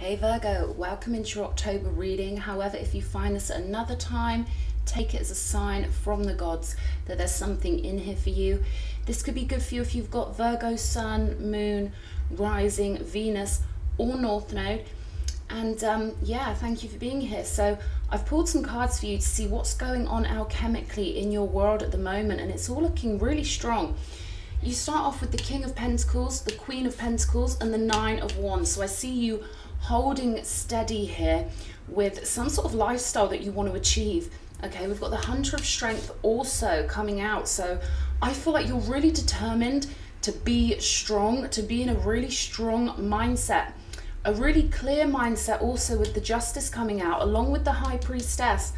Hey Virgo, welcome into your October reading. However, if you find this at another time, take it as a sign from the gods that there's something in here for you. This could be good for you if you've got Virgo, Sun, Moon, Rising, Venus, or North Node. And yeah, thank you for being here. So I've pulled some cards for you to see what's going on alchemically in your world at the moment, and it's all looking really strong. You start off with the King of Pentacles, the Queen of Pentacles, and the Nine of Wands. So I see you holding steady here with some sort of lifestyle that you want to achieve. Okay, we've got the Hunter of Strength also coming out. So I feel like you're really determined to be strong, to be in a really strong mindset, a really clear mindset also with the Justice coming out along with the High Priestess.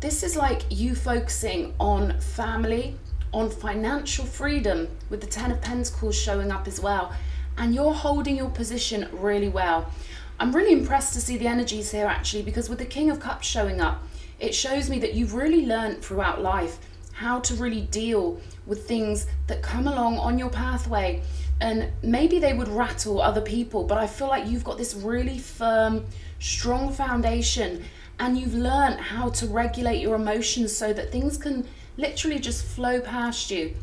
This is like you focusing on family, on financial freedom with the Ten of Pentacles showing up as well. And you're holding your position really well. I'm really impressed to see the energies here actually, because with the King of Cups showing up, it shows me that you've really learned throughout life how to really deal with things that come along on your pathway. And maybe they would rattle other people, but I feel like you've got this really firm, strong foundation, and you've learned how to regulate your emotions so that things can literally just flow past you.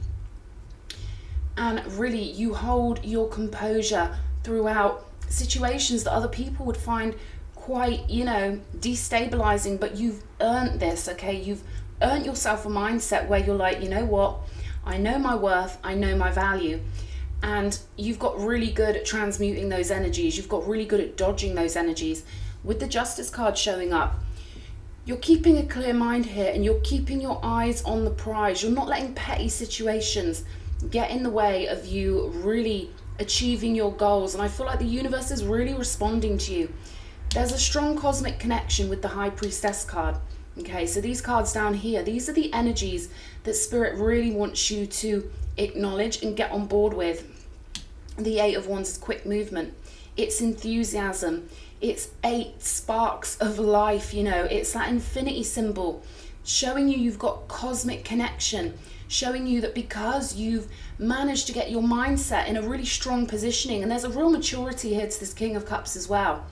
And really, you hold your composure throughout situations that other people would find quite, destabilizing, but you've earned this, okay? You've earned yourself a mindset where you're like, you know what? I know my worth, I know my value. And you've got really good at transmuting those energies. You've got really good at dodging those energies. With the Justice card showing up, you're keeping a clear mind here and you're keeping your eyes on the prize. You're not letting petty situations get in the way of you really achieving your goals. And I feel like the universe is really responding to you. There's a strong cosmic connection with the High Priestess card. Okay, so these cards down here, these are the energies that Spirit really wants you to acknowledge and get on board with. The Eight of Wands is quick movement. It's enthusiasm. It's 8 sparks of life, it's that infinity symbol showing you've got cosmic connection, showing you that because you've managed to get your mindset in a really strong positioning, and there's a real maturity here to this King of Cups as well.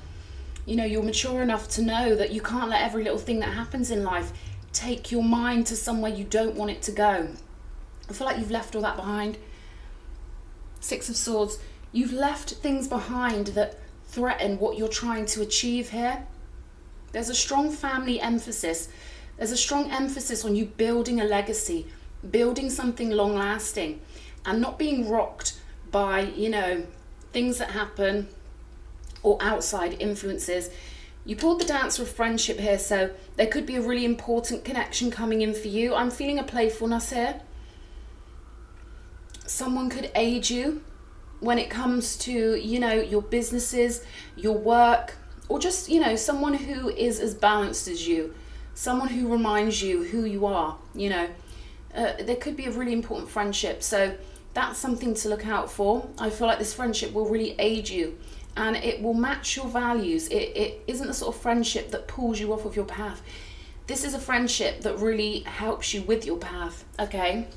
You're mature enough to know that you can't let every little thing that happens in life take your mind to somewhere you don't want it to go. I feel like you've left all that behind. Six of Swords, you've left things behind that threaten what you're trying to achieve here. There's a strong family emphasis. There's a strong emphasis on you building a legacy, building something long lasting, and not being rocked by, things that happen or outside influences. You pulled the Dancer of Friendship here, so there could be a really important connection coming in for you. I'm feeling a playfulness here. Someone could aid you when it comes to, your businesses, your work, or just, someone who is as balanced as you, someone who reminds you who you are, there could be a really important friendship. So that's something to look out for. I feel like this friendship will really aid you and it will match your values. It isn't the sort of friendship that pulls you off of your path. This is a friendship that really helps you with your path, okay?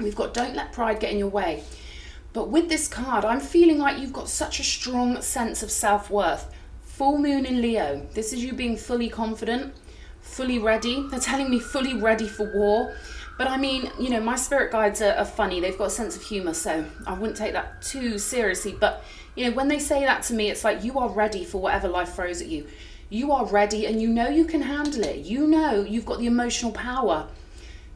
We've got don't let pride get in your way. But with this card, I'm feeling like you've got such a strong sense of self-worth. Full moon in Leo. This is you being fully confident, fully ready. They're telling me fully ready for war. But I mean, my spirit guides are funny. They've got a sense of humor, so I wouldn't take that too seriously. But, when they say that to me, it's like you are ready for whatever life throws at you. You are ready and you can handle it. You've got the emotional power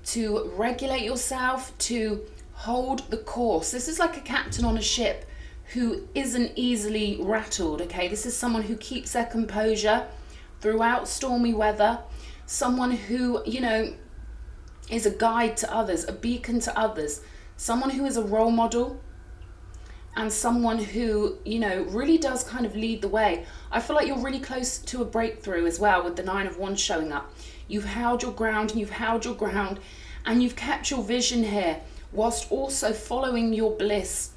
to regulate yourself, to hold the course. This is like a captain on a ship who isn't easily rattled, okay? This is someone who keeps their composure throughout stormy weather, someone who, is a guide to others, a beacon to others, someone who is a role model, and someone who, really does kind of lead the way. I feel like you're really close to a breakthrough as well with the Nine of Wands showing up. You've held your ground and you've held your ground and you've kept your vision here whilst also following your bliss,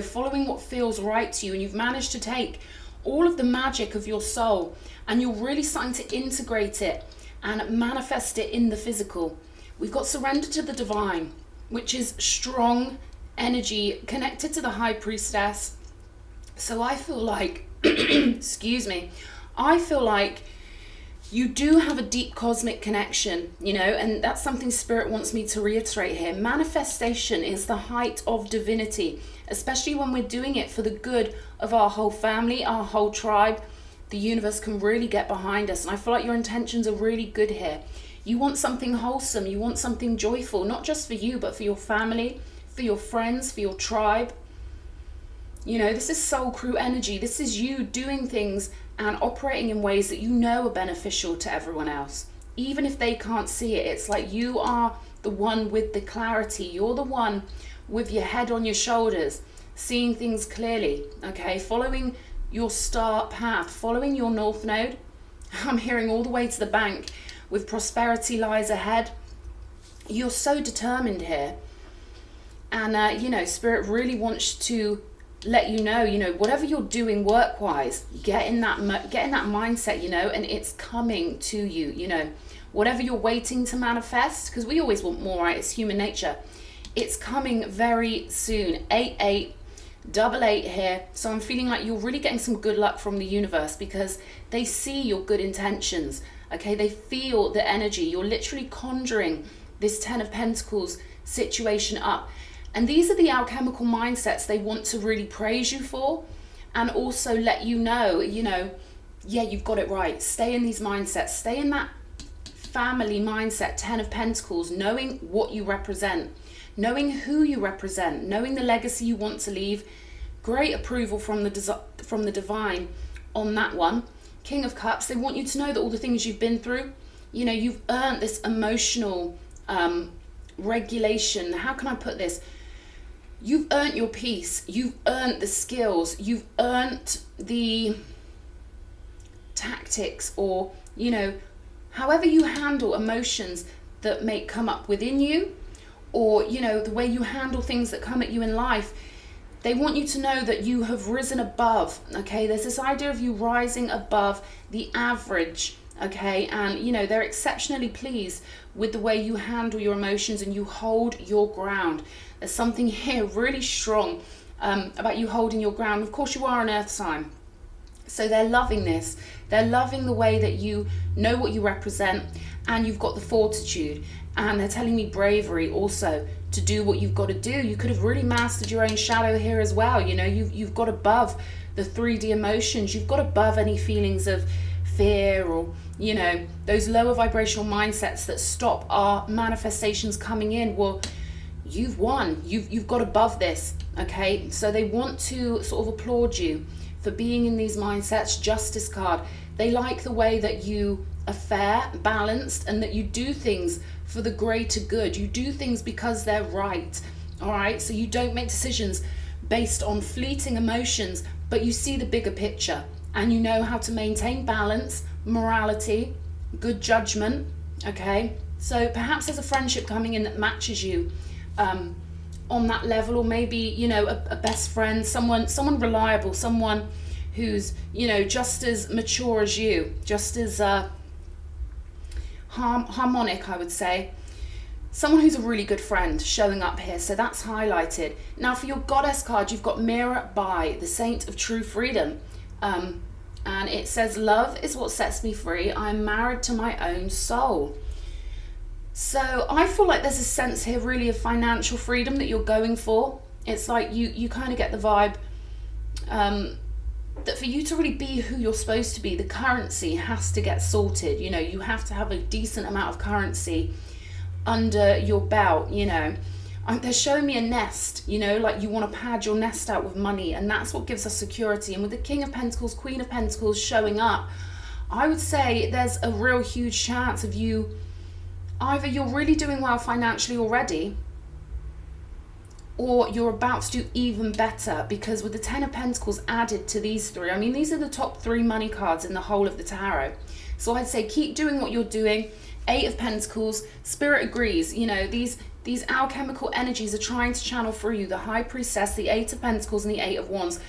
following what feels right to you. And you've managed to take all of the magic of your soul and you're really starting to integrate it and manifest it in the physical. We've got surrender to the divine, which is strong energy connected to the High Priestess. So I feel like excuse me, I feel like you do have a deep cosmic connection, you know, and that's something Spirit wants me to reiterate here. Manifestation is the height of divinity, especially when we're doing it for the good of our whole family, our whole tribe. The universe can really get behind us. And I feel like your intentions are really good here. You want something wholesome. You want something joyful, not just for you, but for your family, for your friends, for your tribe. You know, this is soul crew energy. This is you doing things and operating in ways that you know are beneficial to everyone else. Even if they can't see it, it's like you are the one with the clarity. You're the one with your head on your shoulders, seeing things clearly, okay? Following your star path, following your north node. I'm hearing all the way to the bank with prosperity lies ahead. You're so determined here. And, you know, Spirit really wants to let you know, whatever you're doing work-wise, get in that mindset, and it's coming to you, whatever you're waiting to manifest, because we always want more, right? It's human nature. It's coming very soon. 8888 here. So I'm feeling like you're really getting some good luck from the universe because they see your good intentions, okay? They feel the energy. You're literally conjuring this 10 of Pentacles situation up. And these are the alchemical mindsets they want to really praise you for, and also let you know, yeah, you've got it right. Stay in these mindsets. Stay in that family mindset, 10 of Pentacles, knowing what you represent, knowing who you represent, knowing the legacy you want to leave. Great approval from the divine on that one. King of Cups, they want you to know that all the things you've been through, you've earned this emotional regulation. How can I put this? You've earned your peace. You've earned the skills. You've earned the tactics, or, however you handle emotions that may come up within you, or, the way you handle things that come at you in life. They want you to know that you have risen above, okay? There's this idea of you rising above the average, okay? And, they're exceptionally pleased with the way you handle your emotions and you hold your ground. There's something here really strong about you holding your ground. Of course, you are an earth sign. So they're loving this. They're loving the way that you know what you represent, and you've got the fortitude. And they're telling me bravery also to do what you've got to do. You could have really mastered your own shadow here as well. You've got above the 3D emotions. You've got above any feelings of fear or, those lower vibrational mindsets that stop our manifestations coming in. Well, you've won. You've got above this, okay? So they want to sort of applaud you for being in these mindsets. Justice card. They like the way that you are fair, balanced, and that you do things for the greater good. You do things because they're right, all right? So you don't make decisions based on fleeting emotions, but you see the bigger picture, and you know how to maintain balance, morality, good judgment, okay? So perhaps there's a friendship coming in that matches you on that level, or maybe, a best friend, someone reliable, someone who's, just as mature as you, just as harmonic, I would say. Someone who's a really good friend showing up here, so that's highlighted. Now for your Goddess card, you've got Mirror by the Saint of True Freedom. And it says, love is what sets me free. I'm married to my own soul. So I feel like there's a sense here really of financial freedom that you're going for. It's like you kind of get the vibe that for you to really be who you're supposed to be, the currency has to get sorted. You have to have a decent amount of currency under your belt. They're showing me a nest, like you want to pad your nest out with money, and that's what gives us security. And with the King of Pentacles, Queen of Pentacles showing up, I would say there's a real huge chance of you, either you're really doing well financially already, or you're about to do even better, because with the 10 of Pentacles added to these three, these are the top 3 money cards in the whole of the tarot. So I'd say keep doing what you're doing. 8 of Pentacles, Spirit agrees, these alchemical energies are trying to channel through you, the High Priestess, the 8 of Pentacles, and the 8 of Wands.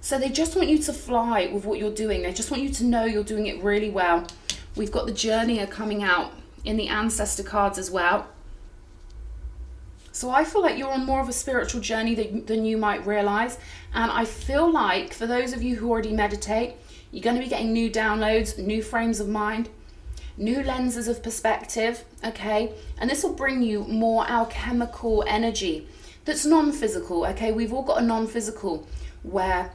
So they just want you to fly with what you're doing. They just want you to know you're doing it really well. We've got the Journeyer coming out in the Ancestor cards as well. So I feel like you're on more of a spiritual journey than you might realize. And I feel like for those of you who already meditate, you're going to be getting new downloads, new frames of mind, new lenses of perspective, okay? And this will bring you more alchemical energy that's non-physical, okay? We've all got a non-physical where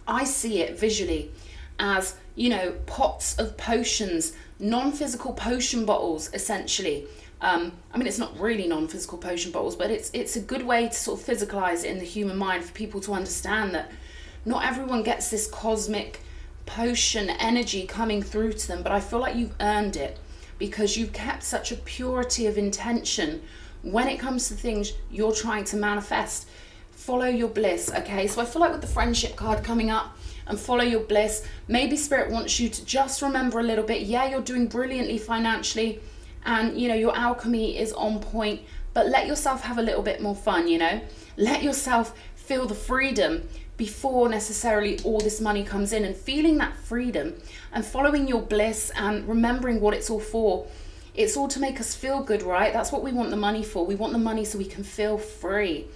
I see it visually as, you know, pots of potions, non-physical potion bottles, essentially. I mean, it's not really non-physical potion bottles, but it's a good way to sort of physicalize it in the human mind for people to understand that not everyone gets this cosmic potion energy coming through to them, but I feel like you've earned it because you've kept such a purity of intention when it comes to things you're trying to manifest. Follow your bliss, okay? So I feel like with the friendship card coming up and follow your bliss, maybe Spirit wants you to just remember a little bit, yeah, you're doing brilliantly financially, and you know your alchemy is on point, but let yourself have a little bit more fun, you know, let yourself feel the freedom before necessarily all this money comes in. And feeling that freedom and following your bliss and remembering what it's all for, it's all to make us feel good, right? That's what we want the money for. We want the money so we can feel free.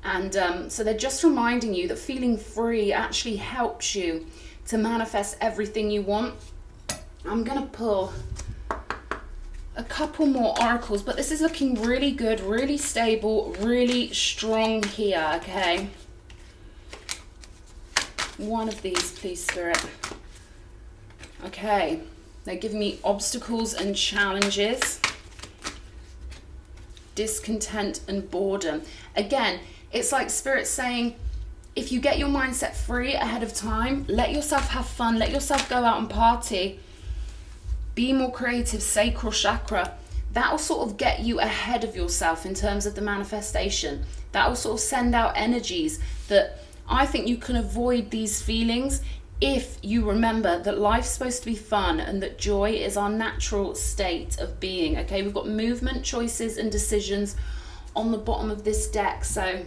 And so they're just reminding you that feeling free actually helps you to manifest everything you want. I'm gonna pull a couple more oracles, but this is looking really good, really stable, really strong here, okay? One of these, please, Spirit. Okay, they're giving me obstacles and challenges, discontent and boredom. Again, it's like Spirit saying, if you get your mindset free ahead of time, let yourself have fun, let yourself go out and party, be more creative, sacral chakra, that will sort of get you ahead of yourself in terms of the manifestation. That will sort of send out energies that I think you can avoid these feelings if you remember that life's supposed to be fun and that joy is our natural state of being, okay? We've got movement, choices and decisions on the bottom of this deck. So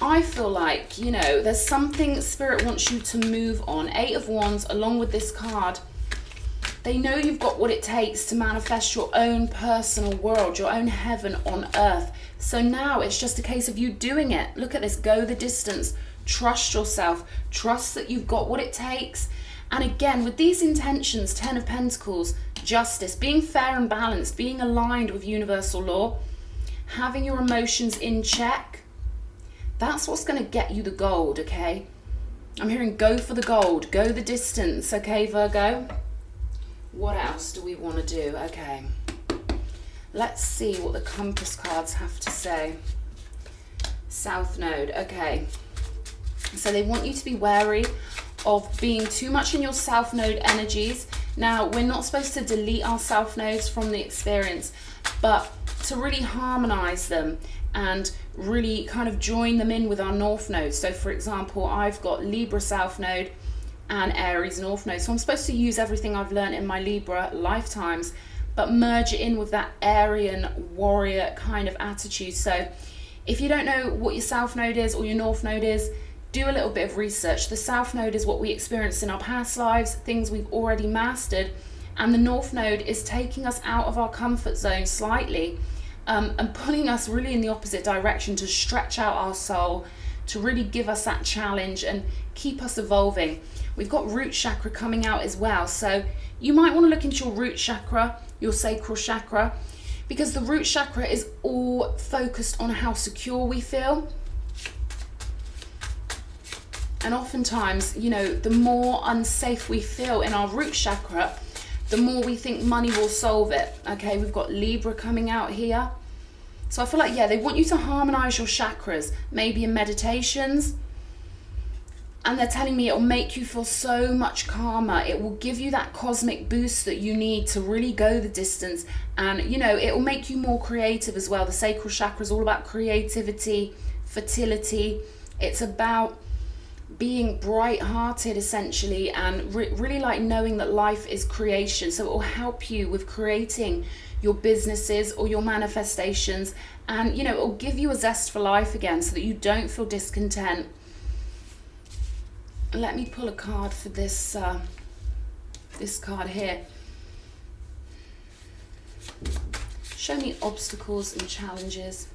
I feel like, you know, there's something Spirit wants you to move on. 8 of Wands along with this card. They know you've got what it takes to manifest your own personal world, your own heaven on earth. So now it's just a case of you doing it. Look at this, go the distance, trust yourself, trust that you've got what it takes. And again, with these intentions, 10 of Pentacles, justice, being fair and balanced, being aligned with universal law, having your emotions in check, that's what's going to get you the gold, okay? I'm hearing go for the gold, go the distance, okay, Virgo? What else do we want to do? Okay, let's see what the compass cards have to say. South Node, okay. So they want you to be wary of being too much in your South Node energies. Now, we're not supposed to delete our South Nodes from the experience, but to really harmonize them and really kind of join them in with our North Node. So for example, I've got Libra South Node and Aries North Node. So I'm supposed to use everything I've learned in my Libra lifetimes, but merge it in with that Aryan warrior kind of attitude. So if you don't know what your South Node is or your North Node is, do a little bit of research. The South Node is what we experienced in our past lives, things we've already mastered, and the North Node is taking us out of our comfort zone slightly, and pulling us really in the opposite direction to stretch out our soul, to really give us that challenge and keep us evolving. We've got root chakra coming out as well. So you might want to look into your root chakra, your sacral chakra, because the root chakra is all focused on how secure we feel. And oftentimes, you know, the more unsafe we feel in our root chakra, the more we think money will solve it. Okay, we've got Libra coming out here. So I feel like, yeah, they want you to harmonize your chakras, maybe in meditations. And they're telling me it will make you feel so much calmer. It will give you that cosmic boost that you need to really go the distance. And, you know, it will make you more creative as well. The sacral chakra is all about creativity, fertility. It's about being bright-hearted essentially, and really like knowing that life is creation. So it will help you with creating your businesses or your manifestations, and you know, it will give you a zest for life again so that you don't feel discontent. Let me pull a card for this this card here. Show me obstacles and challenges.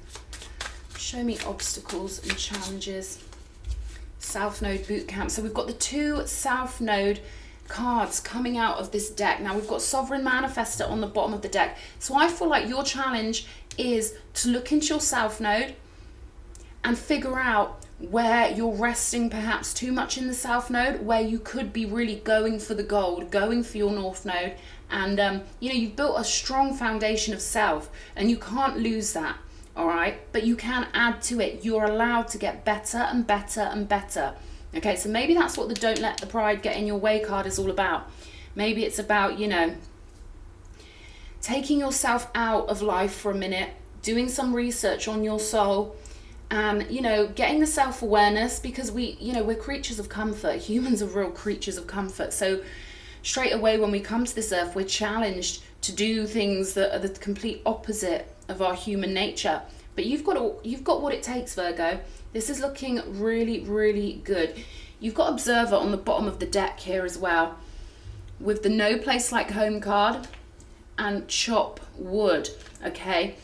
Show me obstacles and challenges. South Node Boot Camp. So we've got the 2 South Node cards coming out of this deck. Now we've got Sovereign Manifestor on the bottom of the deck. So I feel like your challenge is to look into your South Node and figure out where you're resting perhaps too much in the South Node, where you could be really going for the gold, going for your North Node. And you know, you've built a strong foundation of self and you can't lose that. All right, but you can add to it. You're allowed to get better and better and better. Okay, so maybe that's what the Don't Let the Pride Get in Your Way card is all about. Maybe it's about, you know, taking yourself out of life for a minute, doing some research on your soul, and, you know, getting the self-awareness, because we're creatures of comfort. Humans are real creatures of comfort. So straight away when we come to this earth, we're challenged to do things that are the complete opposite of our human nature. But you've got what it takes, Virgo. This is looking really, really good. You've got Observer on the bottom of the deck here as well, with the No Place Like Home card and Chop Wood. Okay,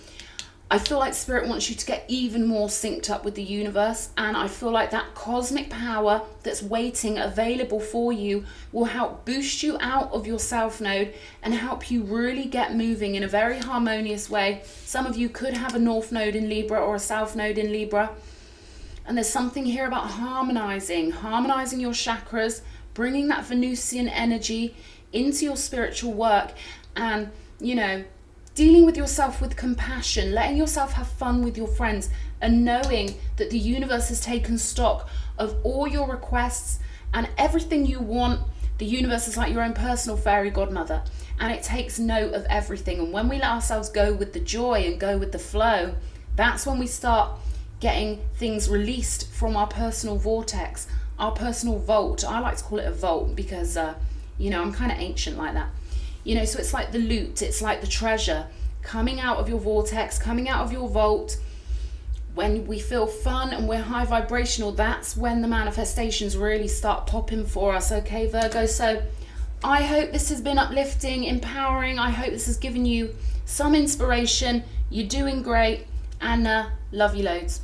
I feel like Spirit wants you to get even more synced up with the universe, and I feel like that cosmic power that's waiting, available for you, will help boost you out of your South Node and help you really get moving in a very harmonious way. Some of you could have a North Node in Libra or a South Node in Libra, and there's something here about harmonizing your chakras, bringing that Venusian energy into your spiritual work, and, you know, dealing with yourself with compassion, letting yourself have fun with your friends, and knowing that the universe has taken stock of all your requests and everything you want. The universe is like your own personal fairy godmother, and it takes note of everything. And when we let ourselves go with the joy and go with the flow, that's when we start getting things released from our personal vortex, our personal vault. I like to call it a vault because, you know, I'm kind of ancient like that. You know, so it's like the loot, it's like the treasure coming out of your vortex, coming out of your vault. When we feel fun and we're high vibrational, that's when the manifestations really start popping for us. Okay, Virgo, so I hope this has been uplifting, empowering. I hope this has given you some inspiration. You're doing great, and love you loads.